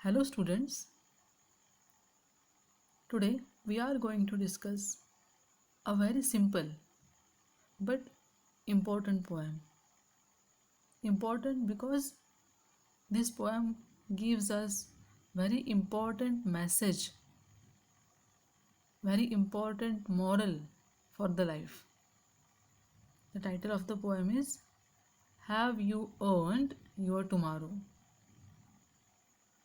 Hello students, today we are going to discuss a very simple but important poem. Important because this poem gives us very important message, very important moral for the life. The title of the poem is Have You Earned Your Tomorrow?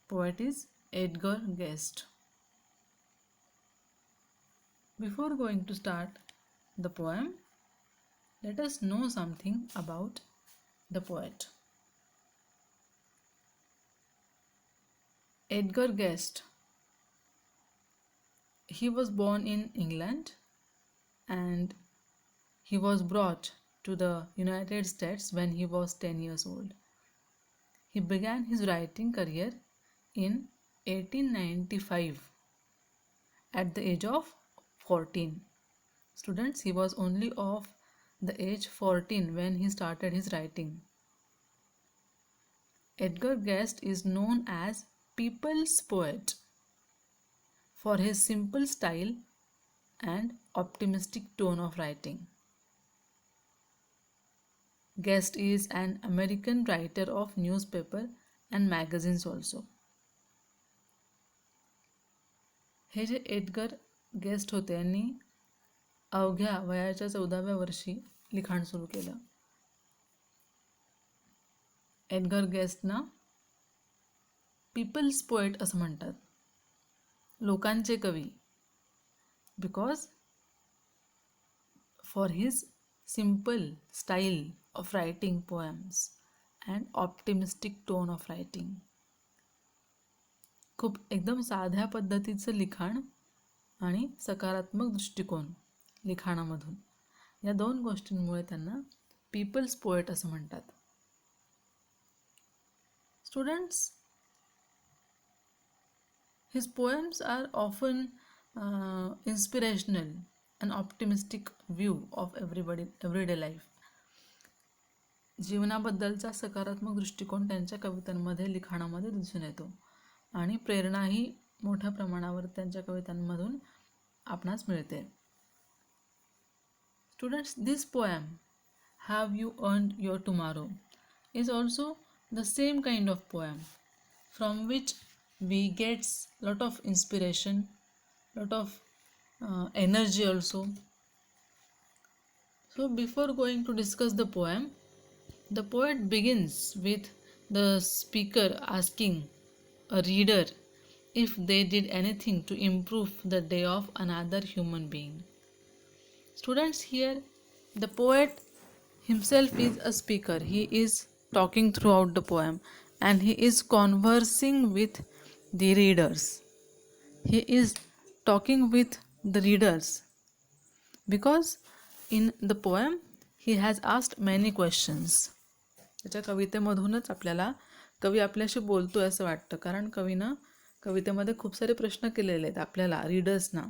Poet is Edgar Guest. Before going to start the poem, let us know something about the poet. Edgar Guest. He was born in England and he was brought to the United States when he was 10 years old. He began his writing career in 1895 at the age of 14. Students, he was only of the age 14 when he started his writing. Edgar Guest is known as people's poet for his simple style and optimistic tone of writing. Guest is an American writer of newspaper and magazines also. हे जे Edgar Guest होते यांनी अवघ्या वयाच्या 14व्या वर्षी लिखाण सुरू केलं. एडगर गेस्टना पीपल्स पोएट असं म्हणतात, लोकांचे कवी, because for his simple style of writing poems and optimistic tone of writing. खूप एकदम साध्या पद्धतीचं लिखाण आणि सकारात्मक दृष्टिकोन लिखाणामधून, या दोन गोष्टींमुळे त्यांना पीपल्स पोएट असं म्हणतात. Students, his poems are often inspirational and optimistic view of everyday life. जीवनाबद्दलचा सकारात्मक दृष्टिकोन त्यांच्या कवितांमध्ये लिखाणामध्ये दिसून येतो आणि प्रेरणाही मोठ्या प्रमाणावर त्यांच्या कवितांमधून आपणास मिळते. Students, this poem have you earned your tomorrow is also the same kind of poem from which we gets lot of inspiration, lot of energy also. So before going to discuss the poem, the poet begins with the speaker asking a reader if they did anything to improve the day of another human being. Students, here the poet himself is a speaker. He is talking throughout the poem and he is conversing with the readers. He is talking with the readers because in the poem he has asked many questions. त्याच्या कवितेमधूनच आपल्याला कवी आपल्याशी बोलतोय असं वाटतं, कारण कवीनं कवितेमध्ये खूप सारे प्रश्न केलेले आहेत आपल्याला रीडर्सना.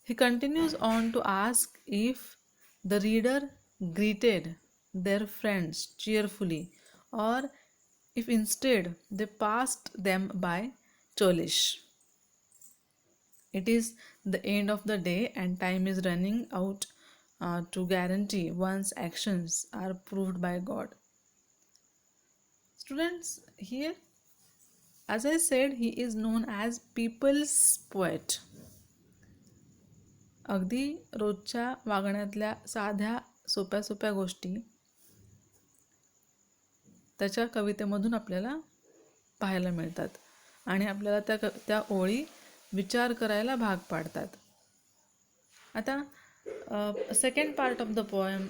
He continues on to ask if the reader greeted their friends cheerfully or if instead they passed them by churlish. It is the end of the day and time is running out to guarantee one's actions are proved by God. Students, here, as I said, he is known as people's poet. अगदी रोजच्या वागण्यातल्या साध्या सोप्या सोप्या गोष्टी त्याच्या कवितेमधून आपल्याला पाहायला मिळतात आणि आपल्याला त्या ओळी विचार करायला भाग पाडतात. आता second part of the poem,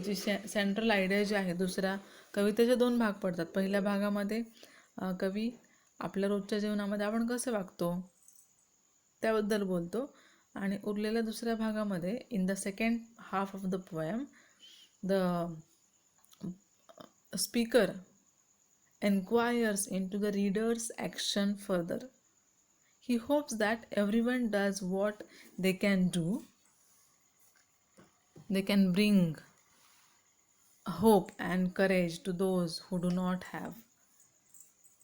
जी सेंट्रल आयडिया जी आहे, दुसऱ्या कवितेचे दोन भाग पडतात. पहिल्या भागामध्ये कवी आपल्या रोजच्या जीवनामध्ये आपण कसे वागतो त्याबद्दल बोलतो आणि उरलेल्या दुसऱ्या भागामध्ये in the second half of the poem the speaker enquires into the reader's action further. He hopes that everyone does what they can do. They can bring hope and courage to those who do not have.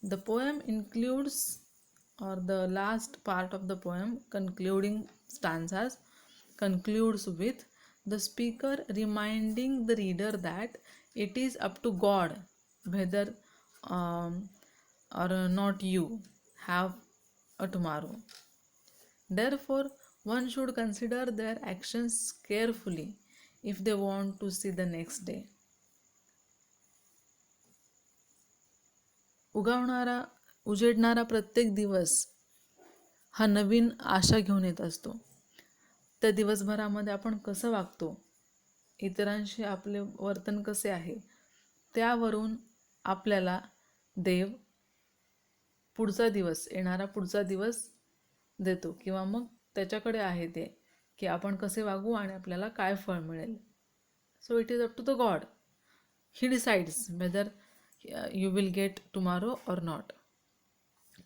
The poem includes, or the last part of the poem, concluding stanzas, concludes with the speaker reminding the reader that it is up to God whether um, or not you have a tomorrow. Therefore, one should consider their actions carefully if they want to see the next day. उजेडणारा प्रत्येक दिवस हा नवीन आशा घेऊन येत असतो. त्या दिवसभरामध्ये आपण कसं वागतो, इतरांशी आपले वर्तन कसे आहे, त्यावरून आपल्याला देव येणारा पुढचा दिवस देतो, किंवा मग त्याच्याकडे आहे ते की आपण कसे वागू आणि आपल्याला काय फळ मिळेल. So it is up to the god. He decides whether you will get tomorrow or not.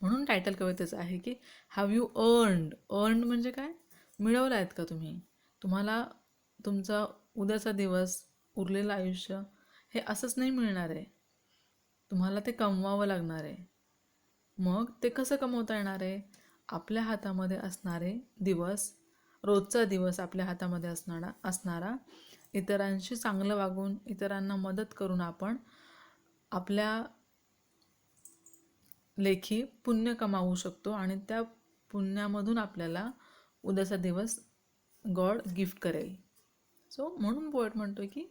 म्हणून टायटल कवितेचं आहे की हॅव यू अर्न्ड म्हणजे काय, मिळवलं आहेत का तुम्ही. तुम्हाला तुमचा उद्याचा दिवस, उरलेलं आयुष्य हे असंच नाही मिळणार आहे, तुम्हाला ते कमवावं लागणार आहे. मग ते कसं कमवता येणार आहे, आपल्या हातामध्ये असणारे दिवस, रोजचा दिवस आपल्या हातामध्ये असणारा इतरांशी चांगलं वागून, इतरांना मदत करून आपण आपल्या लेखी पुण्य कमावू शकतो आणि त्या पुण्यामधून आपल्याला उद्याचा दिवस गॉड गिफ्ट करेल. सो म्हणून पोएट म्हणतो की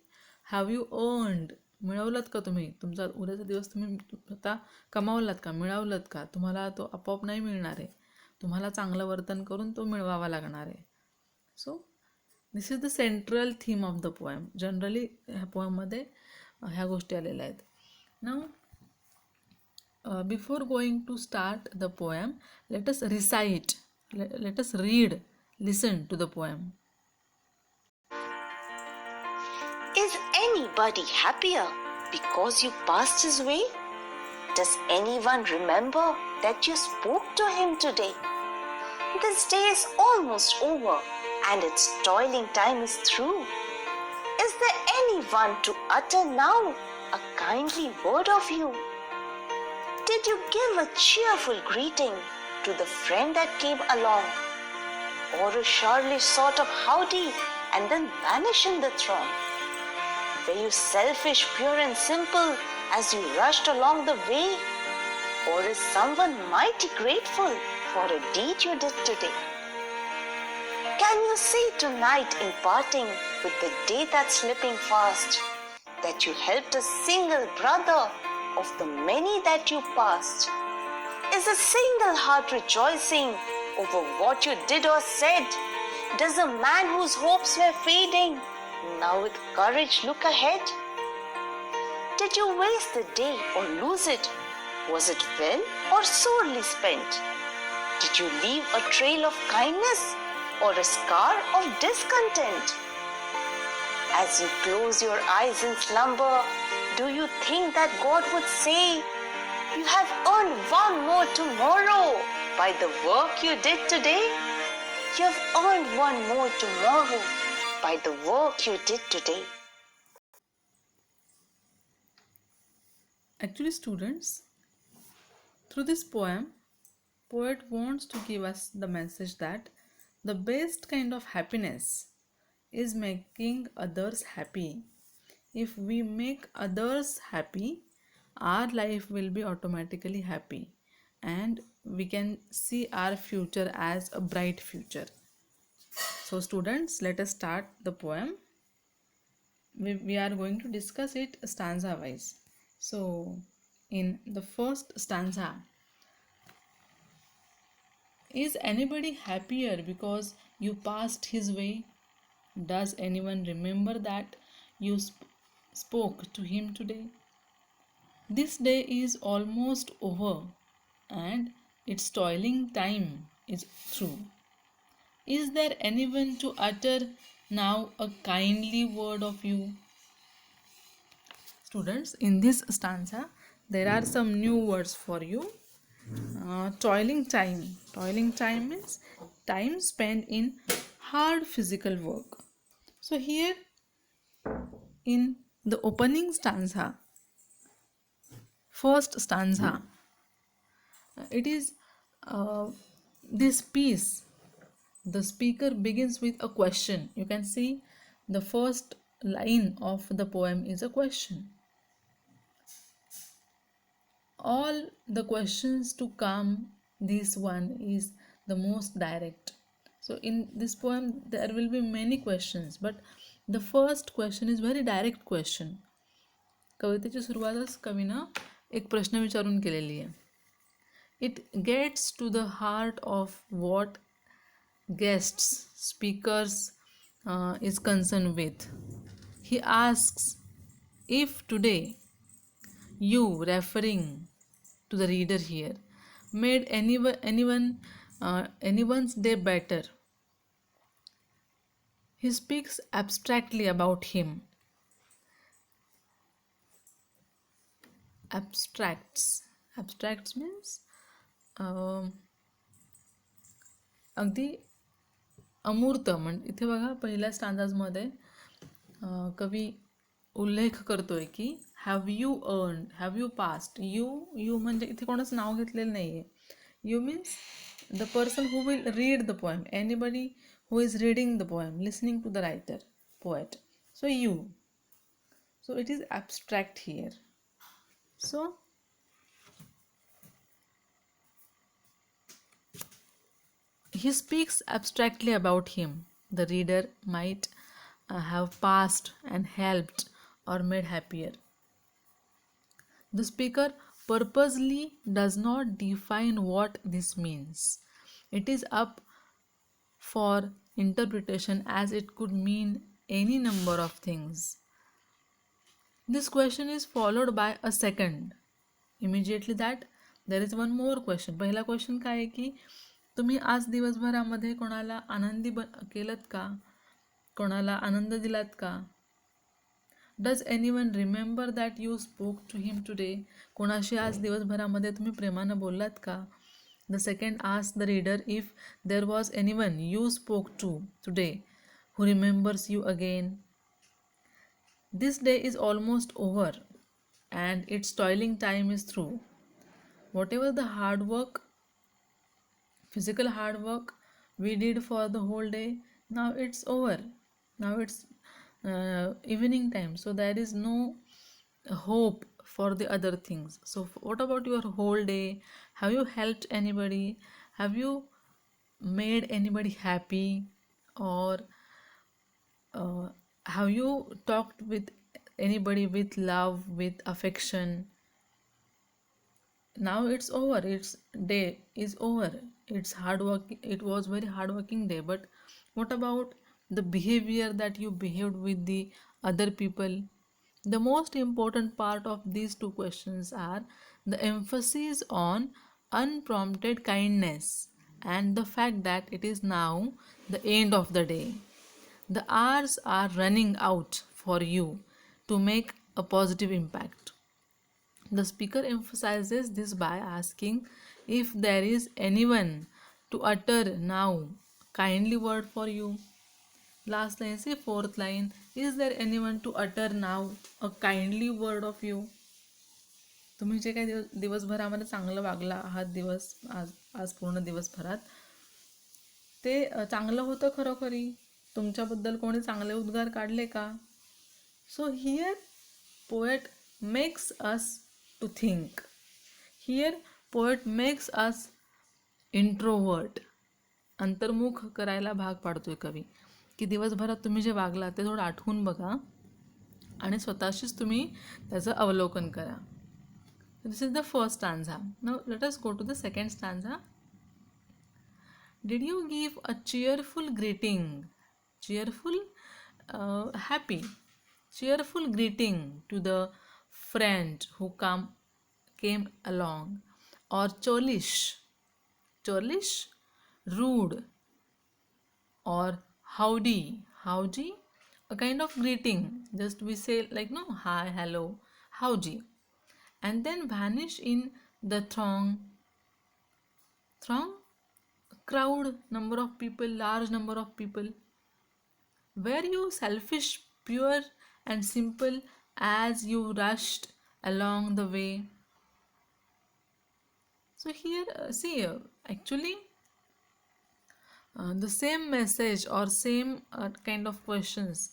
हॅव यू अर्न्ड, मिळवलत का तुम्ही तुमचा उद्याचा दिवस, तुम्ही आता कमावलात का, मिळवलत का. तुम्हाला तो आपोआप नाही मिळणार आहे, तुम्हाला चांगलं वर्तन करून तो मिळवावा लागणार आहे. So this is the central theme of the poem. Generally ह्या पोएममध्ये ह्या गोष्टी आलेल्या आहेत. नाऊ before going to start the poem, let us recite, let us read, listen to the poem. Is anybody happier because you passed his way? Does anyone remember that you spoke to him today? This day is almost over and its toiling time is through. Is there anyone to utter now a kindly word of you? Did you give a cheerful greeting to the friend that came along? Or a surely sort of howdy and then vanish in the throng? Were you selfish, pure and simple as you rushed along the way? Or is someone mighty grateful for a deed you did today? Can you say tonight in parting with the day that's slipping fast that you helped a single brother of the many that you passed? Is a single heart rejoicing over what you did or said? Does a man whose hopes were fading now with courage look ahead? Did you waste the day or lose it? Was it well or sorely spent? Did you leave a trail of kindness or a scar of discontent? As you close your eyes in slumber, do you think that God would say, you have earned one more tomorrow by the work you did today? You have earned one more tomorrow by the work you did today. Actually, students, through this poem, poet wants to give us the message that the best kind of happiness is making others happy. If we make others happy, our life will be automatically happy and we can see our future as a bright future. So students, let us start the poem. We are going to discuss it stanza wise. So in the first stanza, is anybody happier because you passed his way? Does anyone remember that you spoke to him today? This day is almost over and its toiling time is through. Is there anyone to utter now a kindly word of you? Students, in this stanza there are some new words for you. Toiling time. Toiling time means time spent in hard physical work. So here in the opening stanza, first stanza, it is this piece. The speaker begins with a question. You can see the first line of the poem is a question. All the questions to come, this one is the most direct. So in this poem there will be many questions, but the first question is very direct question. कवितेची सुरुवातच कवीनं एक प्रश्न विचारून केलेली आहे. It gets to the heart of what guests speakers is concerned with. He asks if today you, referring to the reader here, made anyone's day better. He speaks abstractly about him. Abstracts means अगदी अमूर्त. म्हणजे इथे बघा पहिल्या स्टांजाजमध्ये कवी उल्लेख करतोय की have you earn, have you past. You म्हणजे इथे कोणाचं नाव घेतलेलं नाही आहे. You means the person who will read the poem, anybody who is reading the poem, listening to the writer, poet. So you. So it is abstract here. So he speaks abstractly about him. The reader might have passed and helped or made happier. The speaker purposely does not define what this means. It is up for interpretation, as it could mean any number of things. This question is followed by a second. Immediately that there is one more question. पहिला question काय आहे की तुम्ही आज दिवसभरामध्ये कोणाला आनंदी केलत का, कोणाला आनंद दिलात का. Does anyone remember that you spoke to him today. कोणाशी आज दिवसभरामध्ये तुम्ही प्रेमानं बोललात का. The second asks the reader if there was anyone you spoke to today who remembers you again. This day is almost over and its toiling time is through. Whatever the hard work, physical hard work we did for the whole day, now it's over. Now it's evening time, so there is no hope for the other things. So what about your whole day? Have you helped anybody? Have you made anybody happy? Or have you talked with anybody with love, with affection? Now it's over. Its day is over. It's hard work. It was very hard working day. But what about the behavior that you behaved with the other people? The most important part of these two questions are the emphasis on unprompted kindness and the fact that it is now the end of the day. The hours are running out for you to make a positive impact. The speaker emphasizes this by asking if there is anyone to utter now kindly word for you. Last line, say fourth line, is there anyone to utter now a kindly word of you. तुम्ही जे काही दिवसभरामध्ये चांगलं वागला आहात आज पूर्ण दिवसभरात, ते चांगलं होतं खरोखरी. तुमच्याबद्दल कोणी चांगले उद्गार काढले का. So here poet makes us to think. Here poet makes us introvert. अंतर्मुख करायला भाग पाडतोय कवी की दिवसभरात तुम्ही जे वागला ते थोडं आठवून बघा आणि स्वतःशीच तुम्ही त्याचं अवलोकन करा. This is the first stanza. Now let us go to the second stanza. Did you give a cheerful greeting, cheerful greeting to the friend who came along, or churlish, rude, or howdy, a kind of greeting, just we say like no, hi, hello, howdy, and then vanish in the throng, crowd, number of people, large number of people. Were you selfish, pure and simple as you rushed along the way? So here, see, actually, the same message or same kind of questions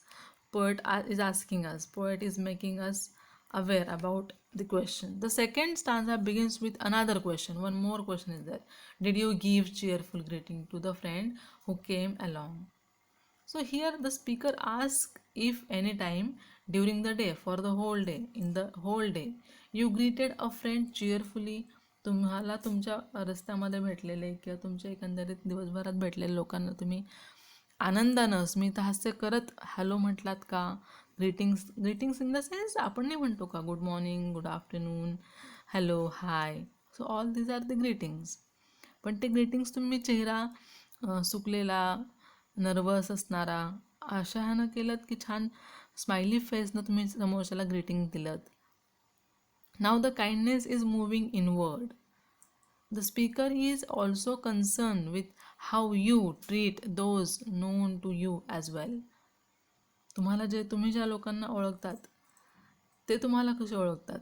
poet is asking us. Poet is making us aware about the question. The second stanza begins with another question. One more question is there. Did you give cheerful greeting to the friend who came along? So here the speaker asks if any time during the day, for the whole day, in the whole day, you greeted a friend cheerfully. तुम्हाला तुमच्या रस्त्यामध्ये भेटलेले किंवा तुमच्या एकंदरीत दिवसभरात भेटलेल्या लोकांना तुम्ही आनंदानं स्मितहास्य करत हॅलो म्हटलात का? ग्रीटिंग्स इन द सेन्स आपण नाही म्हणतो का good morning, good afternoon, hello, hi. So all these are the greetings. पण ते ग्रीटिंग्स तुम्ही चेहरा सुकलेला, नर्वस असणारा अशा ह्यानं केलं की छान स्माइली फेसनं तुम्ही समोरच्याला ग्रीटिंग दिलं. Now the kindness is moving inward. The speaker is also concern with how you treat those known to you as well. तुम्ही ज्या लोकांना ओळखतात ते तुम्हाला कसे ओळखतात,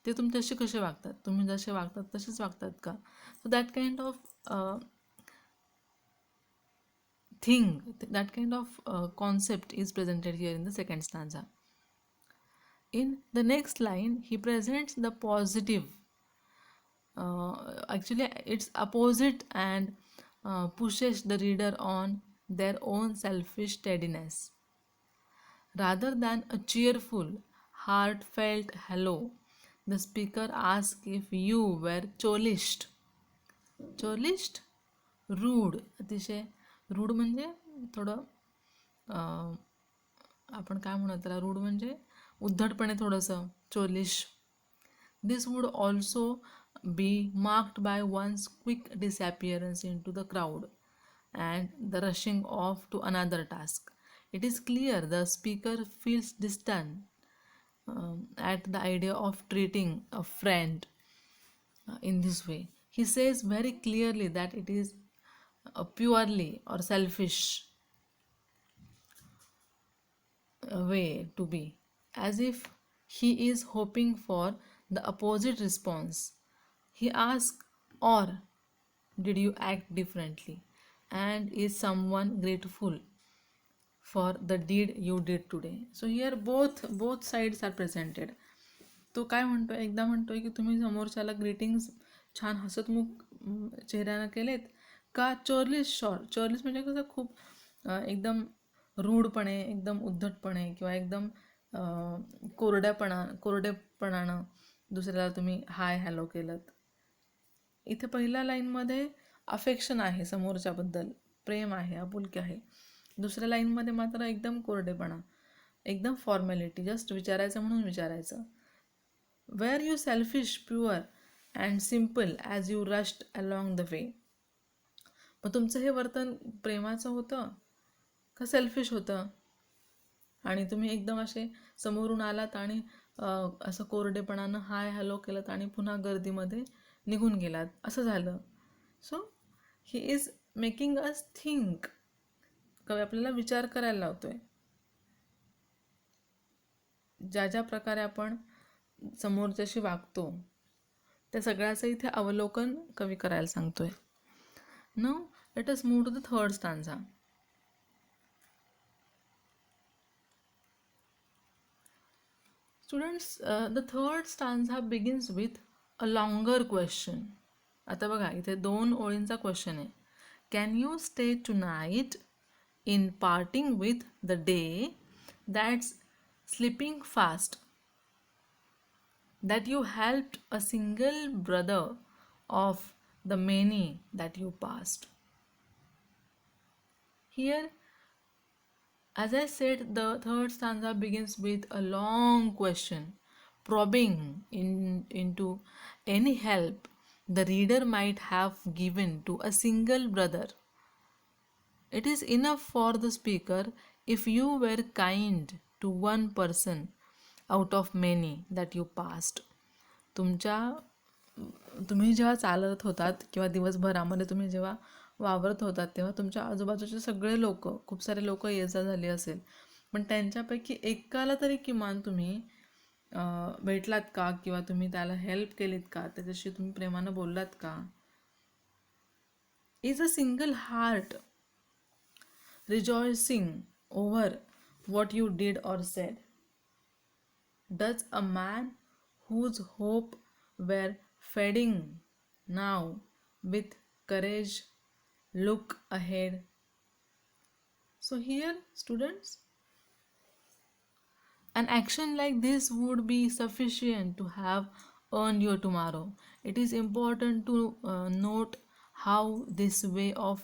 ते तुमच्याशी कसे वागतात, तुम्ही जसे वागतात तसेच वागतात का? So that kind of thing, that kind of concept is presented here in the second stanza. In the next line, he presents the positive. Actually, it's opposite and pushes the reader on their own selfish steadiness. Rather than a cheerful, heartfelt hello, the speaker asks if you were cholished. Cholished? Rude. अतिशय rude म्हणजे थोडं आपण काय म्हणू त्याला, rude म्हणजे उद्धटपणे थोडंसं, churlish. This would also be marked by one's quick disappearance into the crowd and the rushing off to another task. It is clear the speaker feels distant at the idea of treating a friend in this way. He says very clearly that it is a purely or selfish way to be, as if he is hoping for the opposite response. He asks, or did you act differently, and is someone grateful for the deed you did today? So here both sides are presented. तो काय म्हणतोय, एकदा म्हणतोय की तुम्ही समोरच्याला greetings छान हसतमुख चेहऱ्यानं केलेत का चोरलिस म्हणजे कसं खूप एकदम रूढपणे, एकदम उद्धटपणे किंवा एकदम कोरडेपणानं दुसऱ्याला तुम्ही हाय हॅलो केलं. इथे पहिल्या लाईनमध्ये अफेक्शन आहे, समोरच्याबद्दल प्रेम आहे, आपुलकी आहे. दुसऱ्या लाईनमध्ये मात्र एकदम कोरडेपणा, एकदम फॉर्मॅलिटी, जस्ट विचारायचं म्हणून विचारायचं. Were you selfish, pure and simple as you rushed along the way? मग तुमचं हे वर्तन प्रेमाचं होतं का सेल्फिश होतं? आणि तुम्ही एकदम असे समोरून आलात आणि असं कोरडेपणानं हाय हॅलो केलं आणि पुन्हा गर्दीमध्ये निघून गेलात, असं झालं. So he is making us think. कवी आपल्याला विचार करायला लावतोय. ज्या प्रकारे आपण समोरच्याशी वागतो त्या सगळ्याचं इथे अवलोकन कवी करायला सांगतोय. Now let us move to the third stanza. Students, the third stanza begins with a longer question. आता बघा इथे 2 ओळींचा क्वेश्चन आहे. Can you stay tonight in parting with the day that's slipping fast, that you helped a single brother of the many that you passed? Here, as I said, the third stanza begins with a long question, probing into any help the reader might have given to a single brother. It is enough for the speaker if you were kind to one person out of many that you passed. तुम्ही जेव्हा चालत होतात किंवा दिवसभरामध्ये तुम्ही जेव्हा वावरत होतात तेव्हा तुमच्या आजूबाजूचे सगळे लोक, खूप सारे लोक ये जा झाली असेल, पण त्यांच्यापैकी एकाला तरी किमान तुम्ही भेटलात का, किंवा तुम्ही त्याला हेल्प केलीत का, त्याच्याशी तुम्ही प्रेमानं बोललात का. Is a single heart rejoicing over what you did or said? Does a man whose hope were fading now with courage look ahead? So, here, students, an action like this would be sufficient to have earned your tomorrow. It is important to note how this way of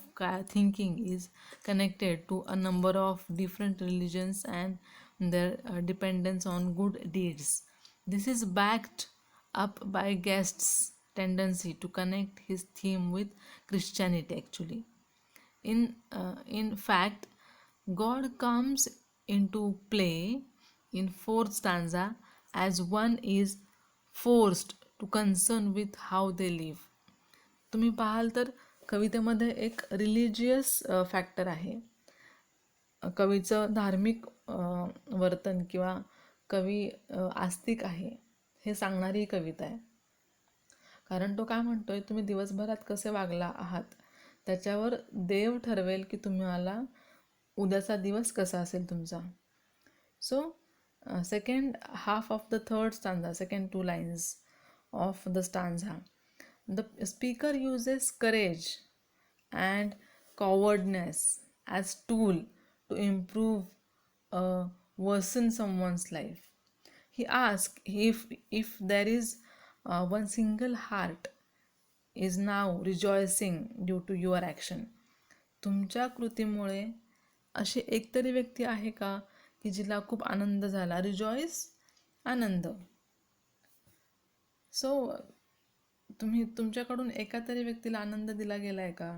thinking is connected to a number of different religions and their dependence on good deeds. This is backed up by Guest's tendency to connect his theme with Christianity actually. In fact, God comes into play in fourth stanza as one is forced to concern with how they live. तुम्ही पाहाल तर कवितेमध्ये एक religious factor आहे. कवीचं धार्मिक वर्तन किंवा कवी आस्तिक आहे हे सांगणारी ही कविता आहे. कारण तो काय म्हणतोय, तुम्ही दिवसभरात कसे वागला आहात त्याच्यावर देव ठरवेल की तुम्हाला उद्याचा दिवस कसा असेल तुमचा. So second half of the third stanza, second 2 lines of the stanza, the speaker uses courage and cowardness as tool to improve worsen someone's life. He asks if there is one single heart is now rejoicing due to your action. तुमच्या कृतीमुळे अशी एकतरी व्यक्ती आहे का की जिला खूप आनंद झाला. रिजॉईस, आनंद. सो तुमच्याकडून एका तरी व्यक्तीला आनंद दिला गेला आहे का.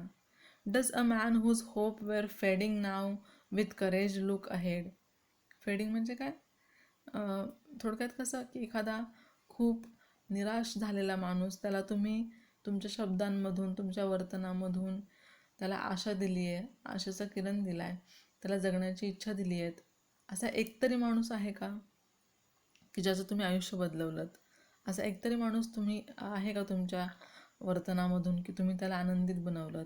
Does a man whose hope were fading now with courage look ahead. Fading म्हणजे काय, थोडक्यात कसं की एखादा खूप निराश झालेला माणूस, त्याला तुम्ही तुमच्या शब्दांमधून, तुमच्या वर्तनामधून त्याला आशा दिली आहे, आशेचा किरण दिला आहे, त्याला जगण्याची इच्छा दिली आहे. असा एकतरी माणूस आहे का की ज्याचं तुम्ही आयुष्य बदलवलं. असा एकतरी माणूस तुम्ही आहे का तुमच्या वर्तनामधून की तुम्ही त्याला आनंदित बनवलं.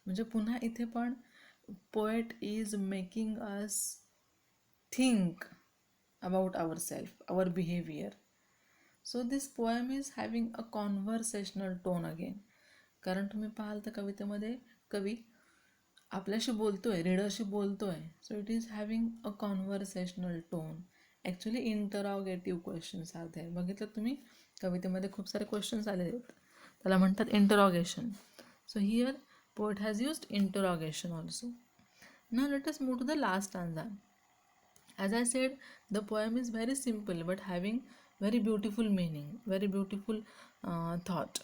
म्हणजे पुन्हा इथे पण poet is making us think about our self, our behaviour. So this poem is having a conversational tone again. कारण तुम्ही पाहाल तर कवितेमध्ये कवी आपल्याशी बोलतोय, रीडरशी बोलतोय. So it is having a conversational tone. Actually interrogative questions are there. बघितलं तुम्ही कवितेमध्ये खूप सारे क्वेश्चन्स आलेले आहेत, त्याला म्हणतात interrogation. So here poet has used interrogation also. Now let us move to the last stanza. As I said, the poem is very simple but having very beautiful meaning, very beautiful thought.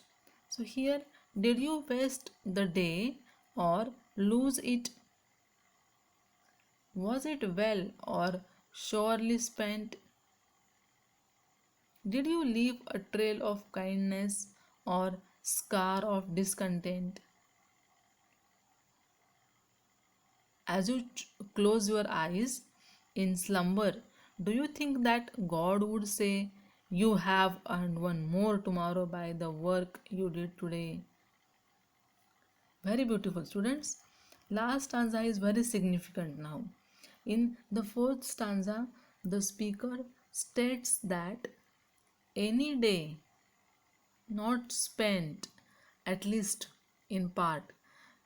So here, did you waste the day or lose it? Was it well or surely spent? Did you leave a trail of kindness or scar of discontent? As you close your eyes in slumber, do you think that God would say, you have earned one more tomorrow by the work you did today? Very beautiful, students. Last stanza is very significant now. In the fourth stanza, the speaker states that any day not spent, at least in part,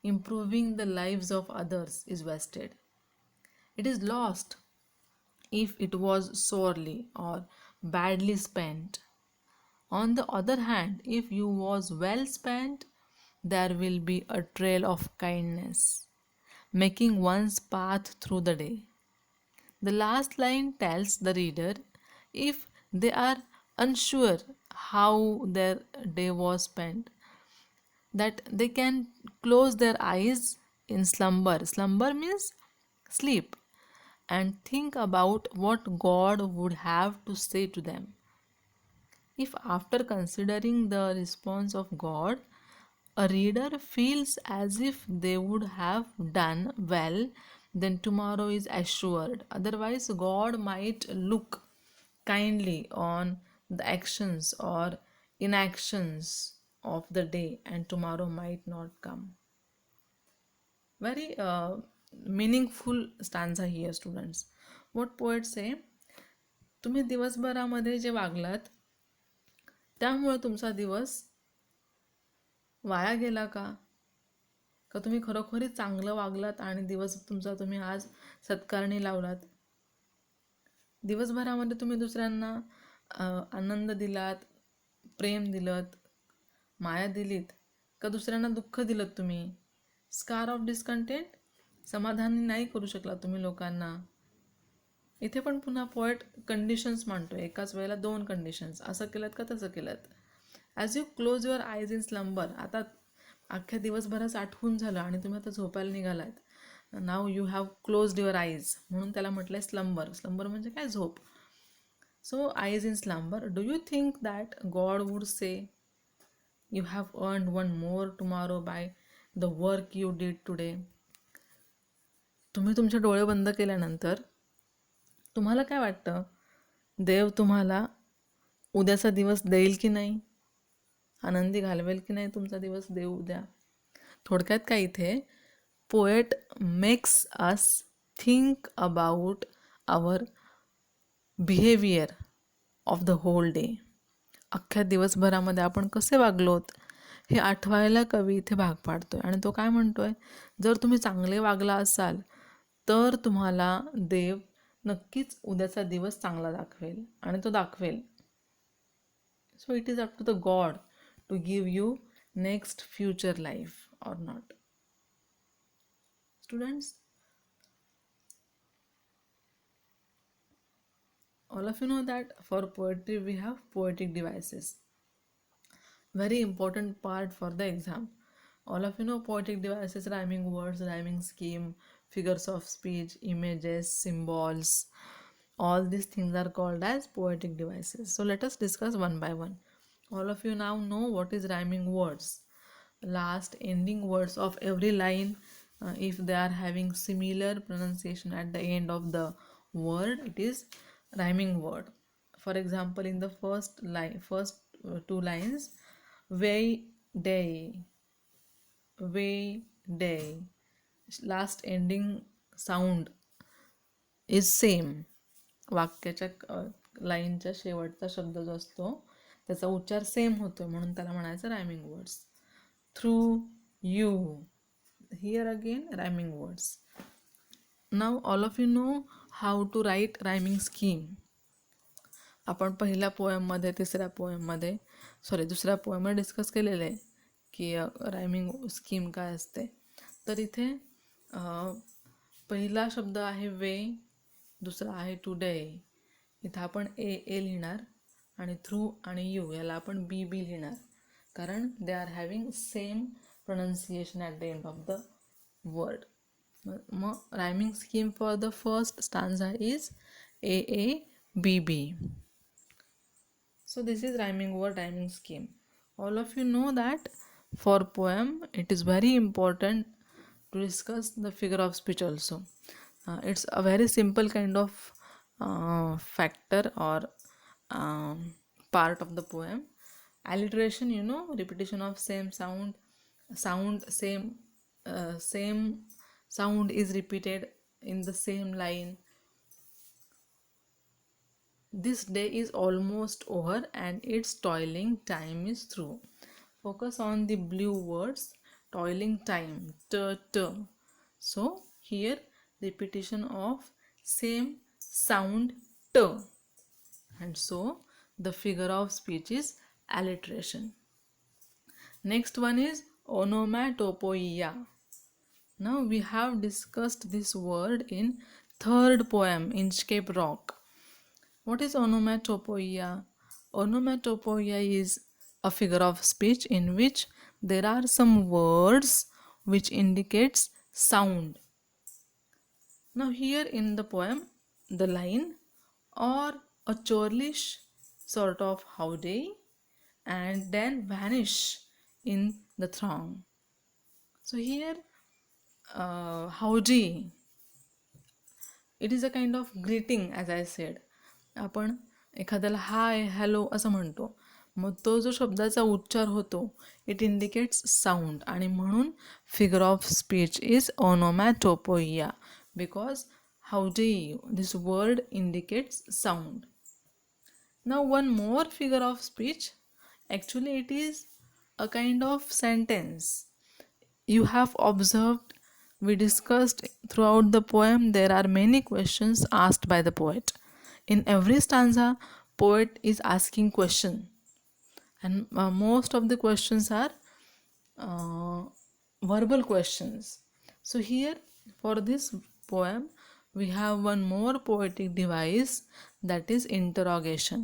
improving the lives of others is wasted. It is lost if it was sorely or badly spent. On the other hand, if you was well spent, there will be a trail of kindness, making one's path through the day. The last line tells the reader, if they are unsure how their day was spent, that they can close their eyes in slumber. Slumber means sleep, and think about what God would have to say to them. If after considering the response of God, a reader feels as if they would have done well, then tomorrow is assured. Otherwise, God might look kindly on the actions or inactions of the day, and tomorrow might not come. Very meaningful stanza here, students. What poet say? तुम्ही दिवसभरामध्ये जे वागलात त्यामुळे तुमचा दिवस via गेला का? का तुम्ही खरोखरी चांगलं वागलात आणि दिवस तुमचा तुम्ही आज सत्कारणी लावलात? दिवसभरामध्ये तुम्ही दुसऱ्यांना आनंद दिलात, प्रेम दिलत, माया दिलीत, का दुसऱ्यांना दुःख दिलं तुम्ही? स्कार ऑफ डिस्कंटेंट, समाधानी नाही करू शकला तुम्ही लोकांना. इथे पण पुन्हा पोएट कंडिशन्स मांडतो, एकाच वेळेला 2 कंडिशन्स, असं केलं का तसं केलं. ॲज यू क्लोज युअर आयज इन स्लंबर, आता अख्ख्या दिवसभराचं आठवून झालं आणि तुम्ही आता झोपायला निघालात. Now you have closed your eyes, म्हणून त्याला म्हटलं आहे स्लंबर. स्लंबर म्हणजे काय? झोप. So eyes in slumber, do you think that God would say you have earned one more tomorrow by the work you did today? तुम्ही तुमचे डोळे बंद केल्यानंतर तुम्हाला काय वाटतं? देव तुम्हाला उद्याचा दिवस देईल की नाही? आनंदी घालवेल की नाही तुमचा दिवस देव उद्या? थोडक्यात काय, इथे poet makes us think about our behaviour of the whole day. अख्ख्या दिवसभरामध्ये आपण कसे वागलोत हे आठवायला कवी इथे भाग पाडतोय. आणि तो काय म्हणतोय? जर तुम्ही चांगले वागला असाल तर तुम्हाला देव नक्कीच उद्याचा दिवस चांगला दाखवेल, आणि तो दाखवेल. So it is up to the god to give you next future life or not. Students, all of you know that for poetry we have poetic devices. Very important part for the exam. All of you know poetic devices: rhyming words, rhyming scheme, figures of speech, images, symbols. All these things are called as poetic devices. So let us discuss one by one. All of you now know what is rhyming words. Last ending words of every line, if they are having similar pronunciation at the end of the word, it is rhyming word. For example, in the first line, first 2 lines, way day, last ending sound is same. वाक्याच्या लाईनच्या शेवटचा शब्द जो असतो त्याचा उच्चार same होतो, म्हणून त्याला म्हणायचं rhyming words. Through you, here again rhyming words. Now all of you know how to write rhyming scheme. आपण पहिल्या पोएममध्ये, दुसऱ्या पोएममध्ये डिस्कस केलेलं आहे की रायमिंग स्कीम काय असते. तर इथे पहिला शब्द आहे वे, दुसरा आहे टुडे. इथं आपण ए लिहिणार आणि थ्रू आणि यू याला आपण बी लिहिणार, कारण they are having same pronunciation at the end of the word. Rhyming scheme for the first stanza is AABB. So this is rhyming word rhyming scheme. All of you know that for poem it is very important to discuss the figure of speech also. It's a very simple kind of factor or part of the poem. Alliteration, repetition of same sound, same sound is repeated in the same line. This day is almost over and its toiling time is through. Focus on the blue words, toiling time, t. So here repetition of same sound t, and so the figure of speech is alliteration. Next one is onomatopoeia. Now we have discussed this word in third poem, Inchcape Rock. What is onomatopoeia? Onomatopoeia is a figure of speech in which there are some words which indicates sound. Now here in the poem, the line, or a churlish sort of howdy, and then vanish in the throng. So here howdy, it is a kind of greeting, as I said. आपण एखाद्याला hi hello असं म्हणतो, मग तो जो शब्दाचा उच्चार होतो it indicates sound, आणि म्हणून figure of speech is onomatopoeia, because how day you this word indicates sound. Now, one more figure of speech. Actually, it is a kind of sentence. You have observed, we discussed throughout the poem, there are many questions asked by the poet. In every stanza, poet is asking question, and most of the questions are uh, verbal questions. So here, for this poem, we have one more poetic device, that is interrogation.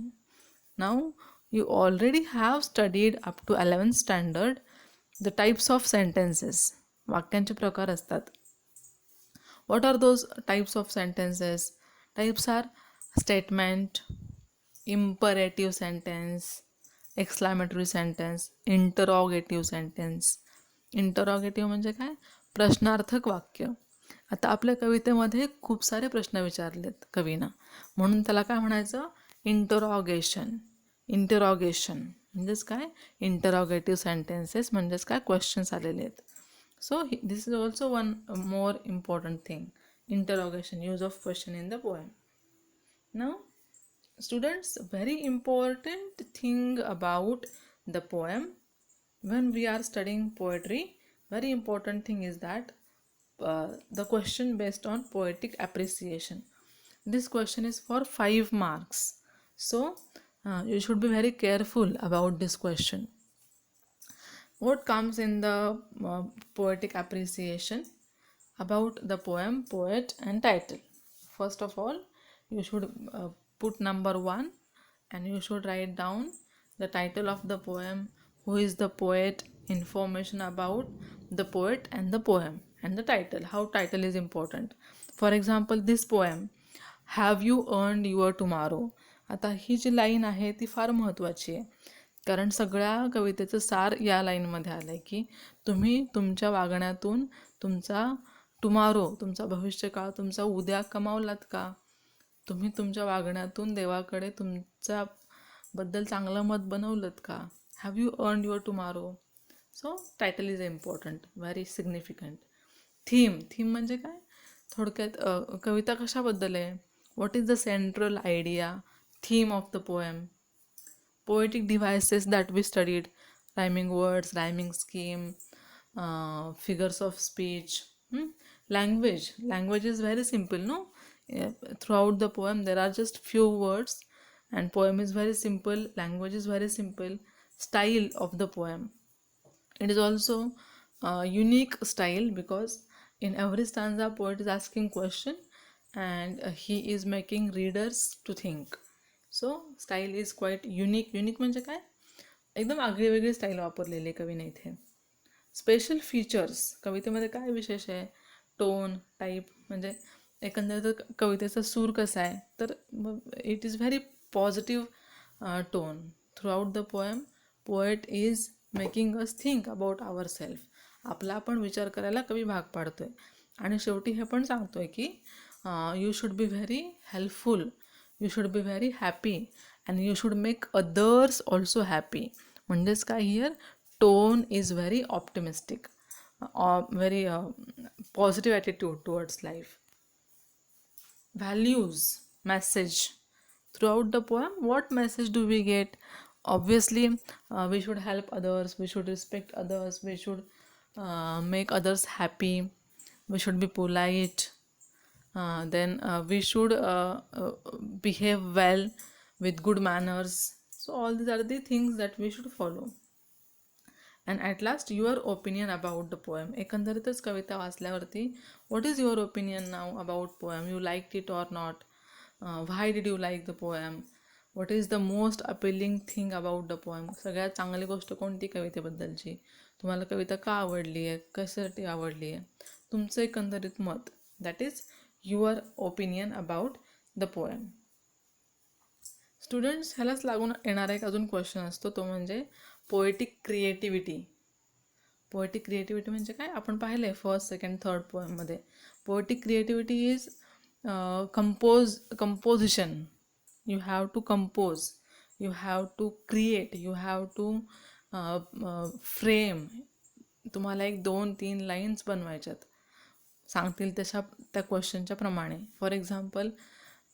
Now, you already have studied up to 11th standard the types of sentences. वाक्यांचे प्रकार असतात. What are those types of sentences? Types are statement, imperative sentence, exclamatory sentence, interrogative sentence. Interrogative म्हणजे काय? प्रश्नार्थक वाक्य. आता आपल्या कवितेमध्ये खूप सारे प्रश्न विचारलेत कवीनं, म्हणून त्याला काय म्हणायचं? इंटरॉगेशन. इंटरॉगेशन म्हणजेच काय? इंटरॉगेटिव्ह सेंटेन्सेस म्हणजेच काय? क्वेश्चन्स आलेले आहेत. So this is also one more important thing, interrogation, use of question in the poem. Now, students, very important thing about the poem when we are studying poetry, very important thing is that the question based on poetic appreciation. This question is for 5 marks. So you should be very careful about this question. What comes in the poetic appreciation about the poem, poet, and title? First of all, you should put number 1, and you should write down the title of the poem, who is the poet, information about the poet and the poem, and the title, how title is important. For example, this poem, have you earned your tomorrow. आता ही जी line आहे ती फार महत्त्वाची आहे, कारण सगळ्या कवितेचं सार या लाईनमध्ये आलं आहे की तुम्ही तुमच्या वागण्यातून तुमचा टुमारो, तुमचा भविष्यकाळ, तुमचा उद्या कमावलात का? तुम्ही तुमच्या वागण्यातून देवाकडे तुमच्याबद्दल चांगलं मत बनवलं का? Have you earn your tomorrow. So title is important, very significant. Theme, theme म्हणजे काय? थोडक्यात कविता कशाबद्दल आहे? What is the central idea, theme of the poem. Poetic devices that we studied, rhyming words, rhyming scheme, figures of speech. Language is very simple, no? Throughout the poem there are just few words, and poem is very simple, language is very simple. Style of the poem, it is also a unique style, because in every stanza poet is asking question, and he is making readers to think. So style is quite unique. Unique म्हणजे काय? एकदम आगळी वेगळी style वापरलेली आहे कवीने इथे. Special features, कवितेमध्ये काय विशेष आहे? टोन, टाईप, म्हणजे एकंदरीत कवितेचा सूर कसा आहे, तर it is very positive tone. Throughout the poem poet is making us think about our self. आपला आपण विचार करायला कवी भाग पाडतोय, आणि शेवटी हे पण सांगतोय की you should be very helpful, you should be very happy, and you should make others also happy. म्हणजेच काय? here tone is very optimistic, very positive attitude towards life. Values, message. Throughout the poem, what message do we get? Obviously we should help others, we should respect others, we should make others happy, we should be polite. Then we should behave well with good manners. So all these are the things that we should follow. And at last, your opinion about the poem. एकंदरीतच कविता वाचल्यावरती what is your opinion now about poem? You liked it or not? Why did you like the poem? What is the most appealing thing about the poem? सगळ्यात चांगली गोष्ट कोणती कवितेबद्दलची? तुम्हाला कविता का आवडली आहे? कशासाठी आवडली आहे? तुमचं एकंदरीत मत, that is your opinion about the poem. Students, ह्यालाच लागून येणारा एक अजून क्वेश्चन असतो, तो म्हणजे पोएटिक क्रिएटिव्हिटी. पोएटिक क्रिएटिव्हिटी म्हणजे काय? आपण पाहिलं आहे फर्स्ट, सेकंड, थर्ड पोएममध्ये. Poetic creativity is composition. you have to compose, you have to create, you have to frame. तुम्हाला एक 2-3 लाईन्स बनवायच्यात सांगतील तशा त्या क्वेश्चनच्या प्रमाणे. For example,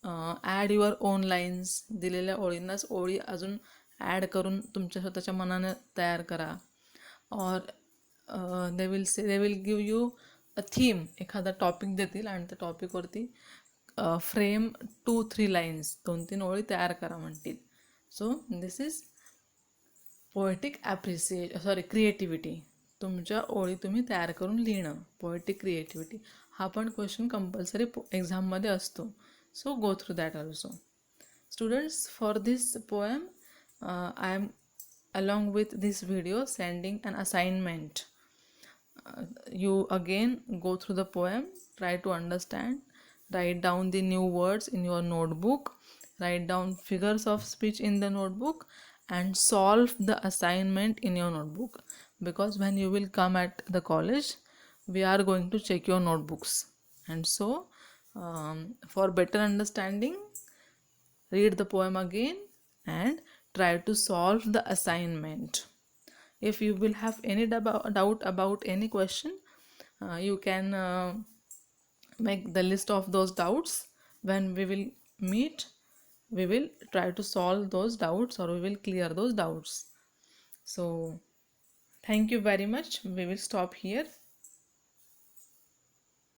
add your own lines, दिलेल्या ओळींनाच ओळी अजून ॲड करून तुमच्या स्वतःच्या मनाने तयार करा. और they will give you a theme, एखादा टॉपिक देतील आणि त्या टॉपिकवरती फ्रेम 2-3 लाईन्स, 2-3 ओळी तयार करा म्हणतील. So this is poetic creativity. तुमच्या ओळी तुम्ही तयार करून लिहिणं, पोएटिक क्रिएटिव्हिटी. हा पण क्वेश्चन कंपल्सरी एक्झाममध्ये असतो. So go through that also. Students, for this poem I am along with this video sending an assignment. You again go through the poem, try to understand, write down the new words in your notebook, write down figures of speech in the notebook, and solve the assignment in your notebook, because when you will come at the college we are going to check your notebooks. And so for better understanding, read the poem again and try to solve the assignment. If you will have any doubt about any question, you can make the list of those doubts. When we will meet, we will try to solve those doubts, or we will clear those doubts. So thank you very much. We will stop here.